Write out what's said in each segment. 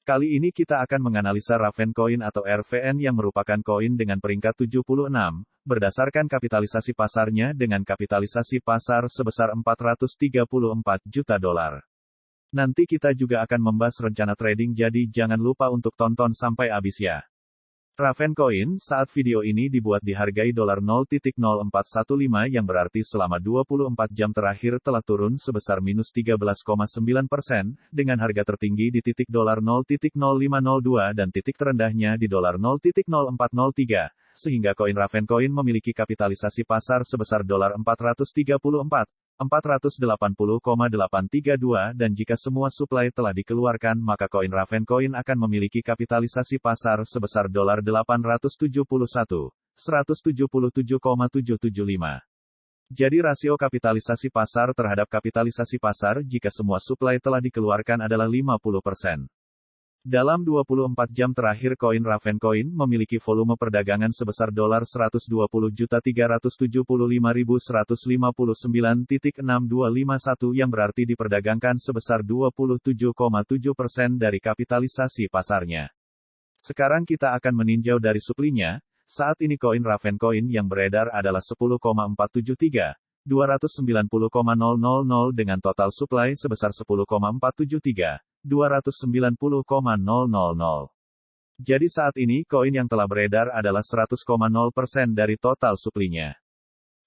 Kali ini kita akan menganalisa Ravencoin atau RVN yang merupakan koin dengan peringkat 76, berdasarkan kapitalisasi pasarnya dengan kapitalisasi pasar sebesar 434 juta dolar. Nanti kita juga akan membahas rencana trading, jadi jangan lupa untuk tonton sampai habis ya. Ravencoin saat video ini dibuat dihargai $0.0415 yang berarti selama 24 jam terakhir telah turun sebesar minus 13,9%, dengan harga tertinggi di titik $0.0502 dan titik terendahnya di $0.0403, sehingga koin Ravencoin memiliki kapitalisasi pasar sebesar $434,880,832 dan jika semua suplai telah dikeluarkan maka koin Ravencoin akan memiliki kapitalisasi pasar sebesar $871,177,775. Jadi rasio kapitalisasi pasar terhadap kapitalisasi pasar jika semua suplai telah dikeluarkan adalah 50%. Dalam 24 jam terakhir koin Ravencoin memiliki volume perdagangan sebesar $120.375.159.6251 yang berarti diperdagangkan sebesar 27,7% dari kapitalisasi pasarnya. Sekarang kita akan meninjau dari suplinya. Saat ini koin Ravencoin yang beredar adalah 10,473, 290,000 dengan total suplai sebesar 10,473, 290,000. Jadi saat ini koin yang telah beredar adalah 100,0% dari total suplinya.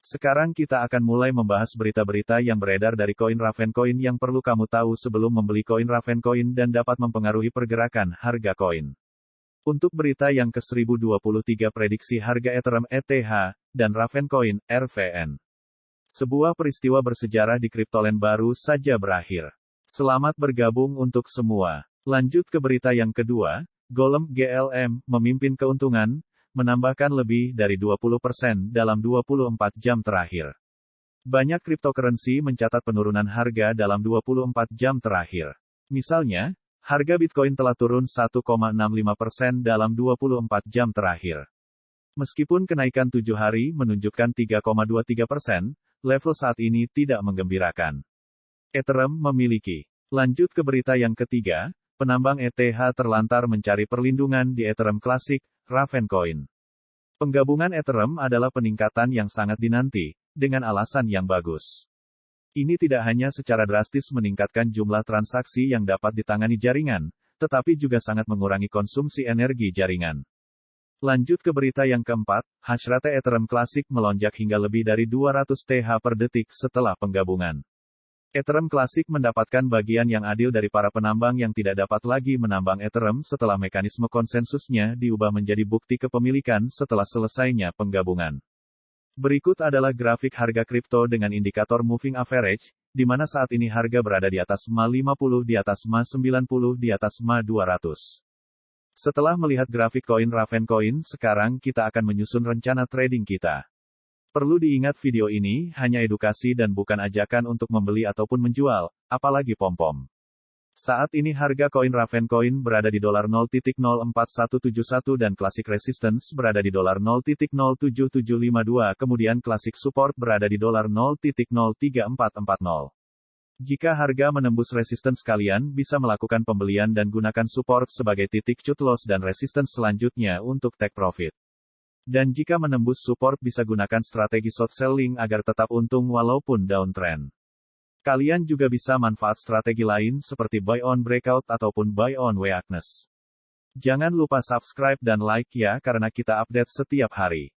Sekarang kita akan mulai membahas berita-berita yang beredar dari koin Ravencoin yang perlu kamu tahu sebelum membeli koin Ravencoin dan dapat mempengaruhi pergerakan harga koin. Untuk berita yang ke-1023 prediksi harga Ethereum ETH dan Ravencoin RVN. Sebuah peristiwa bersejarah di Cryptoland baru saja berakhir. Selamat bergabung untuk semua. Lanjut ke berita yang kedua, Golem GLM memimpin keuntungan, menambahkan lebih dari 20% dalam 24 jam terakhir. Banyak cryptocurrency mencatat penurunan harga dalam 24 jam terakhir. Misalnya, harga Bitcoin telah turun 1,65% dalam 24 jam terakhir. Meskipun kenaikan 7 hari menunjukkan 3,23%, level saat ini tidak menggembirakan. Ethereum memiliki. Lanjut ke berita yang ketiga, penambang ETH terlantar mencari perlindungan di Ethereum klasik, Ravencoin. Penggabungan Ethereum adalah peningkatan yang sangat dinanti, dengan alasan yang bagus. Ini tidak hanya secara drastis meningkatkan jumlah transaksi yang dapat ditangani jaringan, tetapi juga sangat mengurangi konsumsi energi jaringan. Lanjut ke berita yang keempat, hashrate Ethereum klasik melonjak hingga lebih dari 200 TH per detik setelah penggabungan. Ethereum klasik mendapatkan bagian yang adil dari para penambang yang tidak dapat lagi menambang Ethereum setelah mekanisme konsensusnya diubah menjadi bukti kepemilikan setelah selesainya penggabungan. Berikut adalah grafik harga kripto dengan indikator moving average, di mana saat ini harga berada di atas MA50, di atas MA90, di atas MA200. Setelah melihat grafik koin Ravencoin, sekarang kita akan menyusun rencana trading kita. Perlu diingat video ini hanya edukasi dan bukan ajakan untuk membeli ataupun menjual, apalagi pom-pom. Saat ini harga koin Ravencoin berada di $0.04171 dan Classic Resistance berada di $0.0752, kemudian Classic Support berada di $0.0440. Jika harga menembus resistance kalian bisa melakukan pembelian dan gunakan support sebagai titik cut loss dan resistance selanjutnya untuk take profit. Dan jika menembus support bisa gunakan strategi short selling agar tetap untung walaupun downtrend. Kalian juga bisa manfaat strategi lain seperti buy on breakout ataupun buy on weakness. Jangan lupa subscribe dan like ya karena kita update setiap hari.